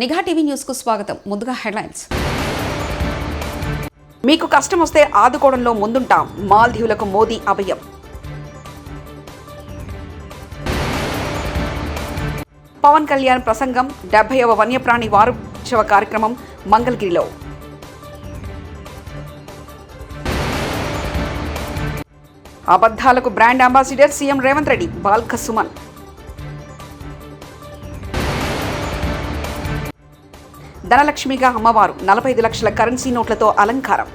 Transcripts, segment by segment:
నిఘా TV news కు స్వాగతం. ముందుగా హెడ్లైన్స్. మీకు కష్టం వస్తే ఆదుకోవడంలో ముందుంటాం. మాల్దీవులకు మోదీ అభయం. పవన్ కళ్యాణ్ ప్రసంగం 70వ వన్యప్రాణి వారోత్సవ కార్యక్రమం మంగళగిరిలో. అబద్ధాలకు brand ambassador CM Revanth Reddy Balka Suman. ధనలక్ష్మిగా అమ్మవారు 45 లక్షల కరెన్సీ నోట్లతో అలంకారం.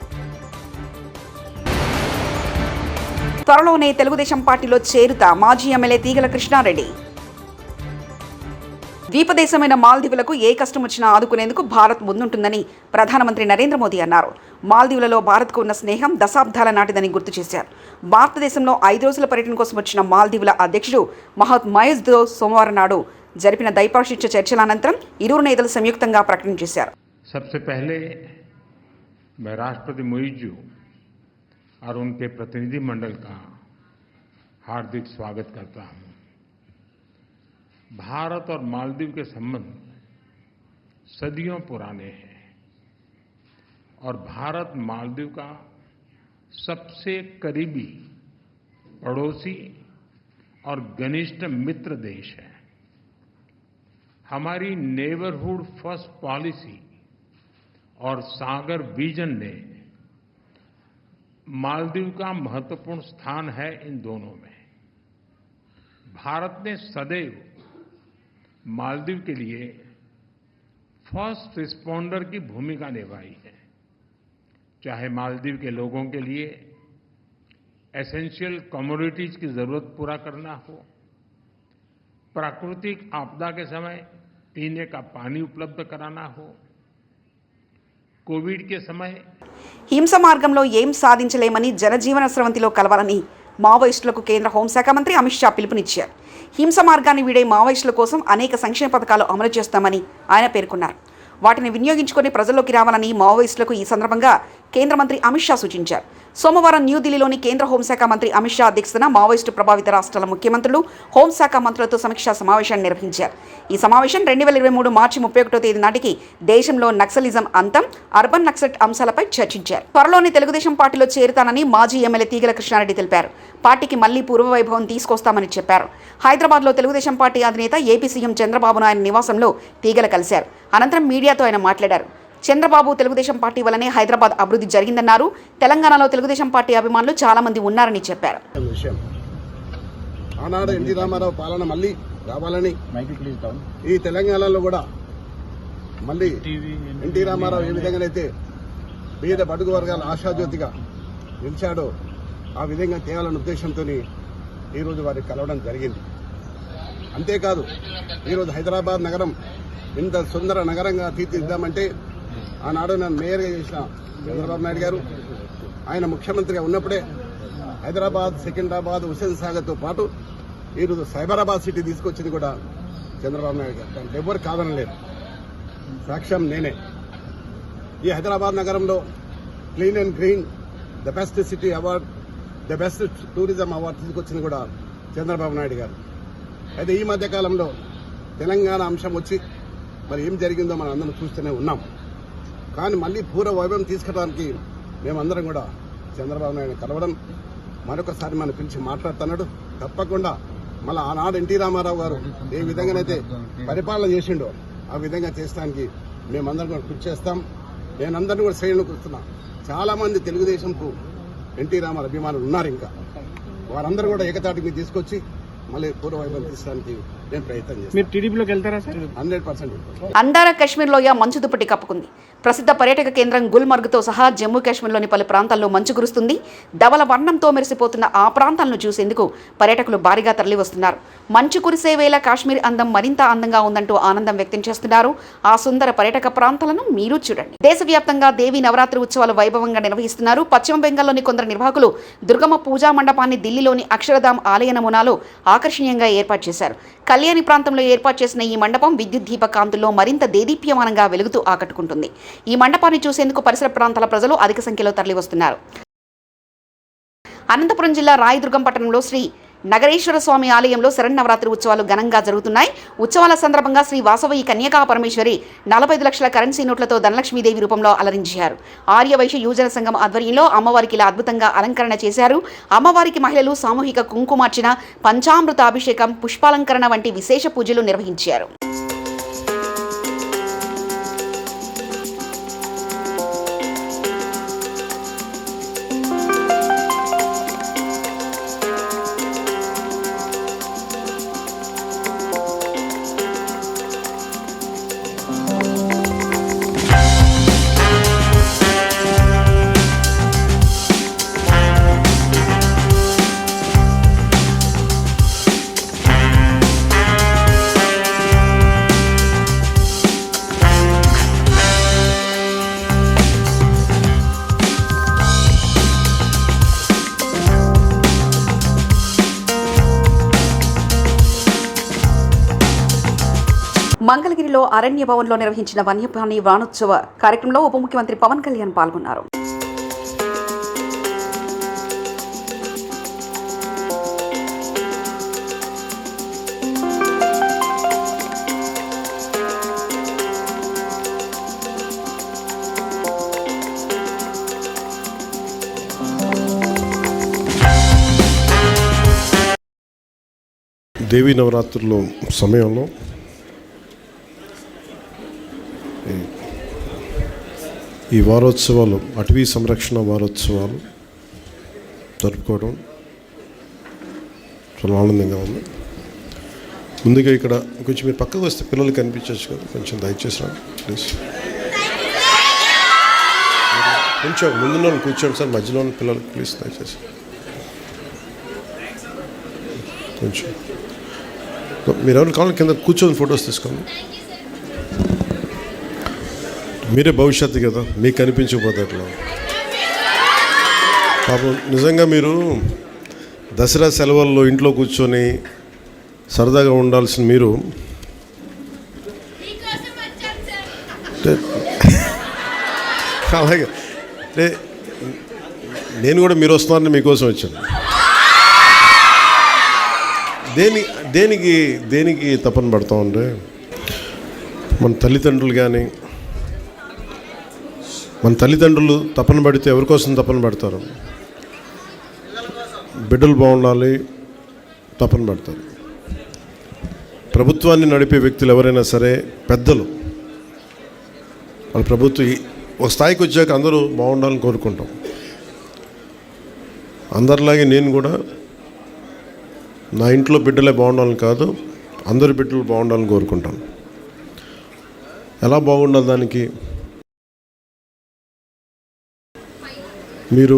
త్వరలోనే తెలుగుదేశం పార్టీలో చేరుతా మాజీ ఎమ్మెల్యే తీగల కృష్ణారెడ్డి. ద్వీపదేశమైన మాల్దీవులకు ఏ కష్టం వచ్చినా ఆదుకునేందుకు భారత్ ముందుంటుందని ప్రధానమంత్రి నరేంద్ర మోదీ అన్నారు. మాల్దీవులలో భారత్కు ఉన్న స్నేహం దశాబ్దాల నాటిదని గుర్తు చేశారు. భారతదేశంలో 5 రోజుల పర్యటన కోసం వచ్చిన మాల్దీవుల అధ్యక్షుడు మహమ్మద్ మయజ్దో సోమవారం నాడు జరిపిన ద్వైపాక్షిక చర్చల అనంతరం ఇరువురు నేతలు సంయుక్తంగా ప్రకటన చేశారు. सबसे पहले मैं राष्ट्रपति मुइज़ जी और उनके प्रतिनिधि मंडल का हार्दिक स्वागत करता हूं. भारत और मालदीव के संबंध सदियों पुराने हैं और भारत मालदीव का सबसे करीबी पड़ोसी और घनिष्ठ मित्र देश है. हमारी नेबरहुड फर्स्ट पॉलिसी और सागर विजन ने मालदीव का महत्वपूर्ण स्थान है. इन दोनों में भारत ने सदैव मालदीव के लिए फर्स्ट रिस्पॉन्डर की भूमिका निभाई है. चाहे मालदीव के लोगों के लिए एसेंशियल कमोडिटीज की जरूरत पूरा करना हो, प्राकृतिक आपदा के समय पीने का पानी उपलब्ध कराना हो, कोविड के समय హింస మార్గంలో ఏం సాధించలేమని జనజీవన స్రవంతిలో కలవాలని మావోయిస్టులకు కేంద్ర హోంశాఖ మంత్రి అమిత్ షా పిలుపునిచ్చారు. హింస మార్గాన్ని వీడే మావోయిస్టుల కోసం అనేక సంక్షేమ పథకాలు అమలు చేస్తామని ఆయన పేర్కొన్నారు. వాటిని వినియోగించుకొని ప్రజల్లోకి రావాలని మావోయిస్టులకు ఈ సందర్భంగా కేంద్ర మంత్రి అమిత్ షా సూచించారు. సోమవారం న్యూఢిల్లీలోని కేంద్ర హోంశాఖ మంత్రి అమిత్ షా అధ్యక్షతన మావోయిస్టు ప్రభావిత రాష్ట్రాల ముఖ్యమంత్రులు హోంశాఖ మంత్రులతో సమీక్షా సమావేశాన్ని నిర్వహించారు. ఈ సమావేశం 2023 మార్చి 31వ తేదీ నాటికి దేశంలో నక్సలిజం అంతం, అర్బన్ నక్సలైట్ అంశాలపై చర్చించారు. త్వరలోనే తెలుగుదేశం పార్టీలో చేరుతానని మాజీ ఎమ్మెల్యే తీగల కృష్ణారెడ్డి తెలిపారు. పార్టీకి మళ్లీ పూర్వవైభవం తీసుకొస్తామని చెప్పారు. హైదరాబాద్లో తెలుగుదేశం పార్టీ అధినేత ఏపీ సీఎం చంద్రబాబు నాయుడు నివాసంలో తీగల కలిశారు. అనంతరం మీడియాతో ఆయన మాట్లాడారు. చంద్రబాబు తెలుగుదేశం పార్టీ వల్లనే హైదరాబాద్ అభివృద్ధి జరిగిందన్నారు. తెలంగాణలో తెలుగుదేశం పార్టీ అభిమానులు చాలా మంది ఉన్నారని చెప్పారు. ఆనాడు ఎన్టీ రామారావు పాలన మళ్ళీ రావాలని, ఈ తెలంగాణలో కూడా మళ్ళీ ఎన్టీ రామారావు ఏ విధంగానైతే పేద బడుగు వర్గాల ఆశాజ్యోతిగా నిలిచాడో ఆ విధంగా తేవాలన్న ఉద్దేశంతో ఈరోజు వారిని కలవడం జరిగింది. అంతేకాదు ఈరోజు హైదరాబాద్ నగరం ఇంత సుందర నగరంగా తీర్చిదిద్దామంటే ఆనాడు నన్ను మేయర్గా చేసిన చంద్రబాబు నాయుడు గారు, ఆయన ముఖ్యమంత్రిగా ఉన్నప్పుడే హైదరాబాద్, సికింద్రాబాద్, హుస్సేన్ సాగర్తో పాటు ఈరోజు సైబరాబాద్ సిటీ తీసుకొచ్చింది కూడా చంద్రబాబు నాయుడు గారు. దానికి ఎవరు కాదనలేదు, సాక్ష్యం నేనే. ఈ హైదరాబాద్ నగరంలో clean and green, the best city award, the best tourism award తీసుకొచ్చింది కూడా చంద్రబాబు నాయుడు గారు. అయితే ఈ మధ్యకాలంలో తెలంగాణ అంశం వచ్చి మరి ఏం జరిగిందో మనం అందరం చూస్తూనే ఉన్నాం. కానీ మళ్ళీ పూర్వ వైభవం తీసుకురావడానికి మేమందరం కూడా చంద్రబాబు నాయుడు కలవడం, మరొకసారి మనం పిలిచి మాట్లాడుతున్నాడు. తప్పకుండా మళ్ళీ ఆనాడు ఎన్టీ రామారావు గారు ఏ విధంగానైతే పరిపాలన చేసిండో ఆ విధంగా చేసడానికి మేమందరం కూడా కృషి చేస్తాం. నేనందరినీ కూడా శ్రేణులకు వస్తున్నా. చాలా మంది తెలుగుదేశంకు ఎన్టీ రామారావు అభిమానులు ఉన్నారు. ఇంకా వారందరూ కూడా ఏకతాటికి తీసుకొచ్చి మళ్ళీ పూర్వ వైభవం తీసడానికి నేను ప్రయత్నం చేస్తాను. టీడీపీలోకి వెళ్తారా సార్? 100%. అందార కాశ్మీర్ లోయ మంచు దుప్పటి కప్పుకుంది. ప్రసిద్ధ పర్యాటక కేంద్రం గుల్మర్గ్తో సహా జమ్మూ కాశ్మీర్లోని పలు ప్రాంతాల్లో మంచు కురుస్తుంది. ధవల వర్ణంతో మెరిసిపోతున్న ఆ ప్రాంతాలను చూసేందుకు పర్యాటకులు భారీగా తరలివస్తున్నారు. మంచు కురిసే వేళ కాశ్మీర్ అందం మరింత అందంగా ఉందంటూ ఆనందం వ్యక్తం చేస్తున్నారు. ఆ సుందర పర్యాటక ప్రాంతాలను మీరు చూడండి. దేశవ్యాప్తంగా దేవీ నవరాత్రి ఉత్సవాలు వైభవంగా నిర్వహిస్తున్నారు. పశ్చిమ బెంగాల్లోని కొందరు నిర్వాహకులు దుర్గమ్మ పూజా మండపాన్ని ఢిల్లీలోని అక్షరధామ్ ఆలయ నమూనాలో ఆకర్షణీయంగా ఏర్పాటు చేశారు. కళ్యాణి ప్రాంతంలో ఏర్పాటు చేసిన ఈ మండపం విద్యుత్ దీప కాంతుల్లో మరింత దేదీప్యమానంగా వెలుగుతూ ఆకట్టుకుంటుంది. ఈ మండపాన్ని చూసేందుకు పరిసర ప్రాంతాల ప్రజలు అధిక సంఖ్యలో తరలివస్తున్నారు. అనంతపురం జిల్లా రాయదుర్గం పట్టణంలో శ్రీ నగరేశ్వర స్వామి ఆలయంలో శరన్నవరాత్రి ఉత్సవాలు ఘనంగా జరుగుతున్నాయి. ఉత్సవాల సందర్భంగా శ్రీ వాసవి కన్యకా పరమేశ్వరి 45 లక్షల కరెన్సీ నోట్లతో ధనలక్ష్మీదేవి రూపంలో అలరించారు. ఆర్యవైశ్య యువజన సంఘం ఆధ్వర్యంలో అమ్మవారికి ఇలా అద్భుతంగా అలంకరణ చేశారు. అమ్మవారికి మహిళలు సామూహిక కుంకుమార్చన, పంచామృత అభిషేకం, పుష్పాలంకరణ వంటి విశేష పూజలు నిర్వహించారు. మంగళగిరిలో అరణ్య భవన్లో నిర్వహించిన వన్యప్రాణి వానోత్సవ కార్యక్రమంలో ఉప ముఖ్యమంత్రి పవన్ కళ్యాణ్ పాల్గొన్నారు. దేవీ నవరాత్రుల సమయంలో ఈ వారోత్సవాలు, అటవీ సంరక్షణ వారోత్సవాలు జరుపుకోవడం చాలా ఆనందంగా ఉంది. ముందుగా ఇక్కడ కొంచెం మీరు పక్కకు వస్తే పిల్లలు కనిపించవచ్చు కదా, కొంచెం దయచేసి రండి ప్లీజ్. కొంచెం ముందున్న వాళ్ళు కూర్చోండి సార్, మధ్యలో ఉన్న పిల్లలు ప్లీజ్ దయచేసి కొంచెం. మీరు ఎవరు కావాలి కింద కూర్చొని ఫొటోస్ తీసుకోండి. మీరే భవిష్యత్తు కదా, మీకు కనిపించకపోతే అట్లా. పాపం నిజంగా మీరు దసరా సెలవుల్లో ఇంట్లో కూర్చొని సరదాగా ఉండాల్సిన మీరు అలాగే నేను కూడా మీరు వస్తున్నారని మీకోసం వచ్చాను. దేనికి తపన పడతామంటే మన తల్లిదండ్రులు తపన పడితే ఎవరి కోసం తపన పడతారు? బిడ్డలు బాగుండాలి తపన పడతారు. ప్రభుత్వాన్ని నడిపే వ్యక్తులు ఎవరైనా సరే, పెద్దలు, వాళ్ళ ప్రభుత్వం ఒక స్థాయికి వచ్చాక అందరూ బాగుండాలని కోరుకుంటాం. అందరిలాగే నేను కూడా నా ఇంట్లో బిడ్డలే బాగుండాలని కాదు, అందరి బిడ్డలు బాగుండాలని కోరుకుంటాను. ఎలా బాగుండాలి దానికి? మీరు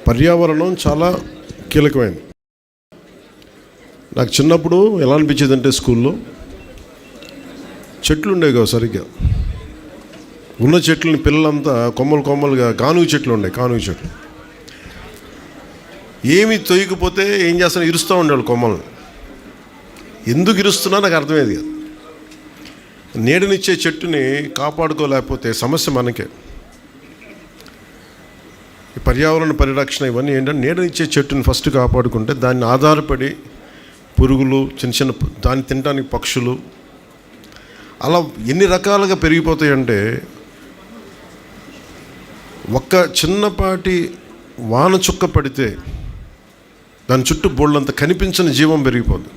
పర్యావరణం చాలా కీలకమైనది. నాకు చిన్నప్పుడు ఎలా అనిపించేది అంటే, స్కూల్లో చెట్లు ఉండేవి కావు సరిగ్గా. ఉన్న చెట్లని పిల్లలంతా కొమ్మలుగా కానుగ చెట్లు ఉండేవి. కానుగ చెట్లు ఏమి తొయ్యకపోతే ఏం చేస్తాను, ఇరుస్తూ ఉండేవాళ్ళు కొమ్మలను. ఎందుకు ఇరుస్తున్నా నాకు అర్థమయ్యేది కాదు. నీడనిచ్చే చెట్టుని కాపాడుకోలేకపోతే సమస్య మనకే. ఈ పర్యావరణ పరిరక్షణ ఇవన్నీ ఏంటంటే, నీడనిచ్చే చెట్టుని ఫస్ట్ కాపాడుకుంటే దాన్ని ఆధారపడి పురుగులు, చిన్న దాన్ని తినడానికి పక్షులు, అలా ఎన్ని రకాలుగా పెరిగిపోతాయంటే, ఒక్క చిన్నపాటి వాన చుక్క పడితే దాని చుట్టూ బోళ్ళంత కనిపించని జీవం పెరిగిపోతుంది.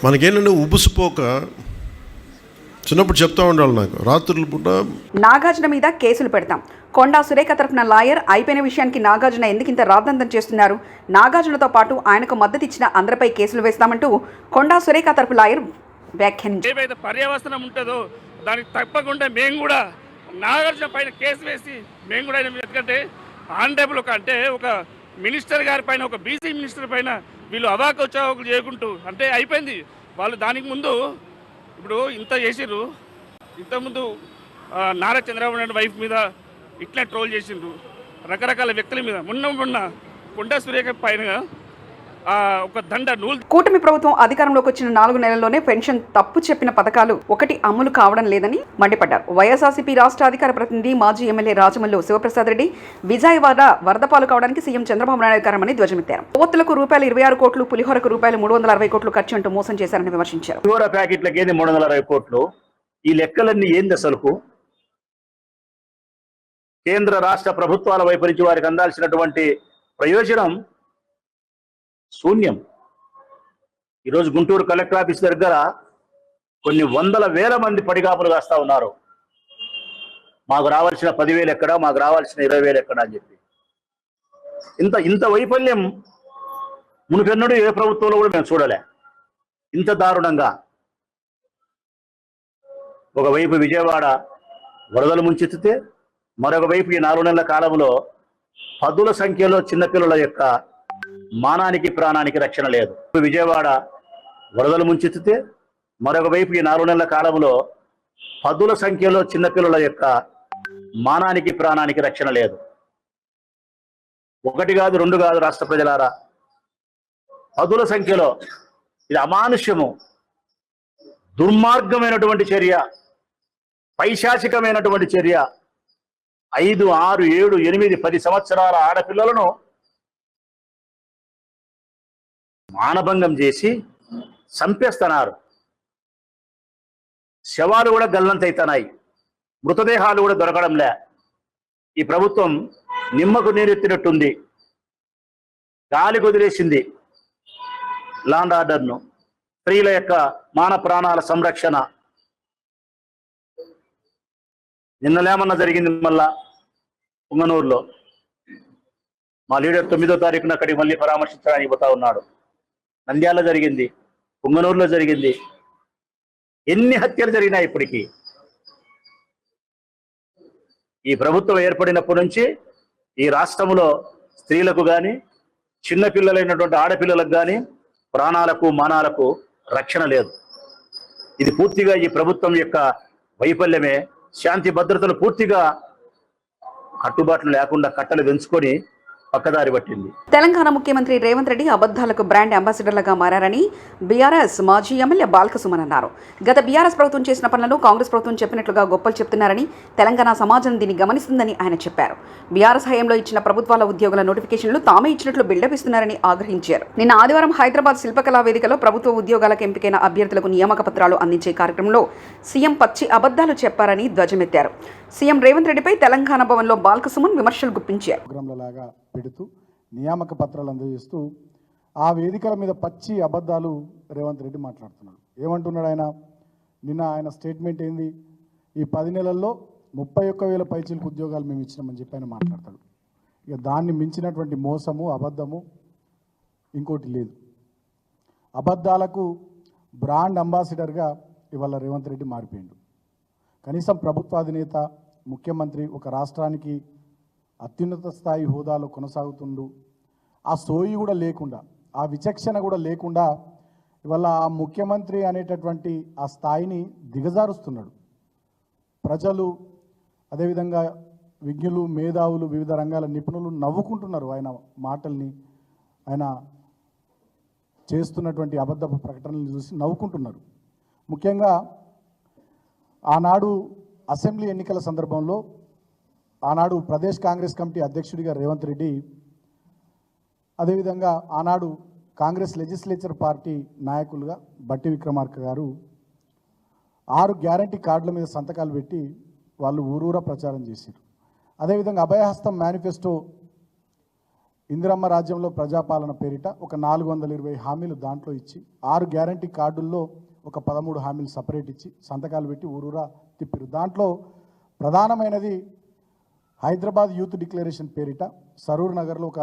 మనకేంటంటే ఉబుసుపోక చిన్నప్పుడు చెప్తా ఉండాలి. నాకు రాత్రుల పూట నాగార్జున మీద కేసులు పెడతాం. కొండా సురేఖ తరఫున లాయర్ అయిపోయిన విషయానికి నాగార్జున ఎందుకు ఇంత రాద్ధాంతం చేస్తున్నారు? నాగార్జునతో పాటు ఆయనకు మద్దతు ఇచ్చిన అందరిపై కేసులు వేస్తామంటూ కొండా సురేఖ తరఫు లాయర్ వ్యాఖ్యానించారు. ఏవైతే పర్యవసనం ఉంటుందో దానికి తప్పకుండా మేము కూడా నాగార్జున పైన కేసు వేసి మేము కూడా, ఎందుకంటే ఆనరేబుల్ ఒక మినిస్టర్ గారి పైన, ఒక బీసీ మినిస్టర్ పైన వీళ్ళు అవాకోచావకులు చేయకుంటూ అంటే అయిపోయింది. వాళ్ళు దానికి ముందు ఇప్పుడు ఇంత చేసిర్రు, ఇంతకుముందు నారా చంద్రబాబు నాయుడు వైఫ్ మీద ఇట్లా ట్రోల్ చేసిండ్రు, రకరకాల వ్యక్తుల మీద. మొన్న కొండా సురేఖ పైన ఒక దండ నూలు. కూటమి ప్రభుత్వం అధికారంలోకి వచ్చిన 4 నెలల్లోనే పెన్షన్ తప్పు చెప్పిన పథకాలు ఒకటి అమలు కావడం లేదని మండిపడ్డారు. వైఎస్ఆర్సీపీ రాష్ట్ర అధికార ప్రతినిధి మాజీ ఎమ్మెల్యే రాజమల్లు శివప్రసాద్ రెడ్డి విజయవాడ వరద పాలు కావడానికి సీఎం చంద్రబాబు నాయుడు కారణమని ధ్వజమెత్తారు. ఓత్తులకు రూపాయలు 26 కోట్లు, పులిహోరకు రూపాయలు 360 కోట్లు ఖర్చు అంటూ మోసం చేశారని విమర్శించారు. పులిహోర ప్యాకెట్లకి ఏంది 360 కోట్లు? ఈ లెక్కలన్నీ ఏంది అసలుకు? కేంద్ర రాష్ట్ర ప్రభుత్వాల వైపు నుంచి వారికి అందాల్సినటువంటి ప్రయోజనం శూన్యం. ఈరోజు గుంటూరు కలెక్టర్ ఆఫీస్ దగ్గర కొన్ని వందల వేల మంది పడిగాపులు కాస్తా ఉన్నారు. మాకు రావాల్సిన 10,000 ఎక్కడ, మాకు రావాల్సిన 20,000 ఎక్కడ అని చెప్పి. ఇంత వైఫల్యం మునుపెన్నడూ ఏ ప్రభుత్వంలో కూడా మేము చూడలే. ఇంత దారుణంగా ఒకవైపు విజయవాడ వరదలు ముంచెత్తితే, మరొక వైపు ఈ 4 నెలల కాలంలో పదుల సంఖ్యలో చిన్నపిల్లల యొక్క మానానికి ప్రాణానికి రక్షణ లేదు. విజయవాడ వరదలు ముంచెత్తితే, మరొక వైపు ఈ 4 నెలల కాలంలో పదుల సంఖ్యలో చిన్నపిల్లల యొక్క మానానికి ప్రాణానికి రక్షణ లేదు. 1 కాదు 2 కాదు రాష్ట్ర ప్రజలారా, పదుల సంఖ్యలో. ఇది అమానుష్యము, దుర్మార్గమైనటువంటి చర్య, పైశాచికమైనటువంటి చర్య. 5, 6, 7, 8, 10 సంవత్సరాల ఆడపిల్లలను మానభంగం చేసి చంపేస్తున్నారు. శవాలు కూడా గల్లంతైతున్నాయి, మృతదేహాలు కూడా దొరకడంలే. ఈ ప్రభుత్వం నిమ్మకు నీరెత్తినట్టుంది, గాలి కుదిలేసింది లా అండ్ ఆర్డర్ను, స్త్రీల యొక్క మాన ప్రాణాల సంరక్షణ. నిన్నలేమన్నా జరిగింది మళ్ళా పుంగనూరులో. మా లీడర్ 9వ తారీఖున అక్కడికి మళ్ళీ పరామర్శించడానికి పోతా ఉన్నాడు. నంద్యాల జరిగింది, పుంగనూరులో జరిగింది. ఎన్ని హత్యలు జరిగినాయి ఇప్పటికీ? ఈ ప్రభుత్వం ఏర్పడినప్పటి నుంచి ఈ రాష్ట్రంలో స్త్రీలకు కానీ, చిన్నపిల్లలైనటువంటి ఆడపిల్లలకు కానీ ప్రాణాలకు మానాలకు రక్షణ లేదు. ఇది పూర్తిగా ఈ ప్రభుత్వం యొక్క వైఫల్యమే. శాంతి భద్రతలు పూర్తిగా కట్టుబాట్లు లేకుండా కట్టలు పెంచుకొని పక్కదారి పట్టింది. తెలంగాణ ముఖ్యమంత్రి రేవంత్ రెడ్డి అబద్ధాలకు బ్రాండ్ అంబాసిడర్లుగా మారారని బీఆర్ఎస్ మాజీ ఎమ్మెల్యే బాల్కసుమన్ అన్నారు. గత బీఆర్ఎస్ ప్రభుత్వం చేసిన పనులను కాంగ్రెస్ ప్రభుత్వం చెప్పినట్లుగా గొప్పలు చెప్తున్నారని, తెలంగాణ సమాజం దీన్ని గమనిస్తుందని ఆయన చెప్పారు. బీఆర్ఎస్ హయాంలో ఇచ్చిన ప్రభుత్వాల ఉద్యోగుల నోటిఫికేషన్లు తామే ఇచ్చినట్లు బిల్డప్ ఇస్తున్నారని ఆగ్రహించారు. నిన్న ఆదివారం హైదరాబాద్ శిల్పకళా వేదికలో ప్రభుత్వ ఉద్యోగాలకు ఎంపికైన అభ్యర్థులకు నియామక పత్రాలు అందించే కార్యక్రమంలో సీఎం పచ్చి అబద్ధాలు చెప్పారని ధ్వజమెత్తారు. సీఎం రేవంత్ రెడ్డిపై తెలంగాణ భవన్లో బాల్కసుమన్ విమర్శలు గుప్పించారు. పెడుతూ నియామక పత్రాలు అందజేస్తూ ఆ వేదికల మీద పచ్చి అబద్ధాలు రేవంత్ రెడ్డి మాట్లాడుతున్నాడు. ఏమంటున్నాడు ఆయన? నిన్న ఆయన స్టేట్మెంట్ ఏంది? ఈ 10 నెలల్లో 31,000 పైచీలకు ఉద్యోగాలు మేము ఇచ్చినామని చెప్పి ఆయన మాట్లాడతాడు. ఇక దాన్ని మించినటువంటి మోసము, అబద్ధము ఇంకోటి లేదు. అబద్ధాలకు బ్రాండ్ అంబాసిడర్గా ఇవాళ రేవంత్ రెడ్డి మారిపోయిండు. కనీసం ప్రభుత్వాధినేత ముఖ్యమంత్రి ఒక రాష్ట్రానికి అత్యున్నత స్థాయి హోదాలో కొనసాగుతుండు. ఆ సోయి కూడా లేకుండా, ఆ విచక్షణ కూడా లేకుండా ఇవాళ ఆ ముఖ్యమంత్రి అనేటటువంటి ఆ స్థాయిని దిగజారుస్తున్నాడు. ప్రజలు, అదేవిధంగా విజ్ఞులు, మేధావులు, వివిధ రంగాల నిపుణులు నవ్వుకుంటున్నారు ఆయన మాటల్ని, ఆయన చేస్తున్నటువంటి అబద్ధపు ప్రకటనలు చూసి నవ్వుకుంటున్నారు. ముఖ్యంగా ఆనాడు అసెంబ్లీ ఎన్నికల సందర్భంలో ఆనాడు ప్రదేశ్ కాంగ్రెస్ కమిటీ అధ్యక్షుడిగా రేవంత్ రెడ్డి, అదేవిధంగా ఆనాడు కాంగ్రెస్ లెజిస్లేచర్ పార్టీ నాయకులుగా బట్టి విక్రమార్క గారు 6 గ్యారంటీ కార్డుల మీద సంతకాలు పెట్టి వాళ్ళు ఊరూరా ప్రచారం చేశారు. అదేవిధంగా అభయహస్తం మేనిఫెస్టో, ఇందిరమ్మ రాజ్యంలో ప్రజాపాలన పేరిట ఒక 420 హామీలు దాంట్లో ఇచ్చి 6 గ్యారంటీ కార్డుల్లో ఒక 13 హామీలు సపరేట్ ఇచ్చి సంతకాలు పెట్టి ఊరూరా తిప్పారు. దాంట్లో ప్రధానమైనది హైదరాబాద్ యూత్ డిక్లరేషన్ పేరిట సరూర్ నగర్లో ఒక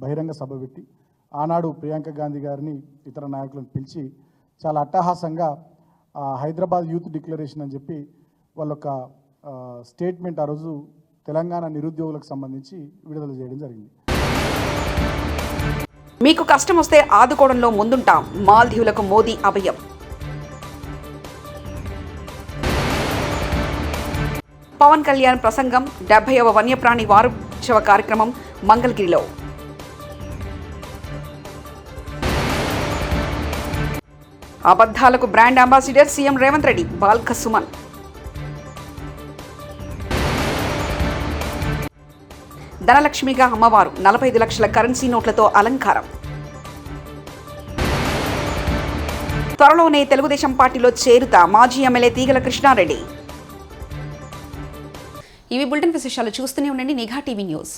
బహిరంగ సభ పెట్టి ఆనాడు ప్రియాంక గాంధీ గారిని, ఇతర నాయకులను పిలిచి చాలా అట్టహాసంగా హైదరాబాద్ యూత్ డిక్లరేషన్ అని చెప్పి వాళ్ళొక స్టేట్మెంట్ ఆ రోజు తెలంగాణ నిరుద్యోగులకు సంబంధించి విడుదల చేయడం జరిగింది. మీకు కష్టం వస్తే ఆదుకోవడంలో ముందుంటాం, మాల్దీవులకు మోదీ అభయం. పవన్ కళ్యాణ్ ప్రసంగం 70వ వన్యప్రాణి వారోత్సవ కార్యక్రమం మంగళగిరిలో. అబద్ధాలకు brand ambassador CM Revanth Reddy Balka Suman. ధనలక్ష్మిగా అమ్మవారు 45 లక్షల కరెన్సీ నోట్లతో అలంకారం. త్వరలోనే తెలుగుదేశం పార్టీలో చేరుతా మాజీ ఎమ్మెల్యే తీగల కృష్ణారెడ్డి. ఇవి బులెటిన్ విశేషాలు. చూస్తూనే ఉండండి నిఘా టీవీ న్యూస్.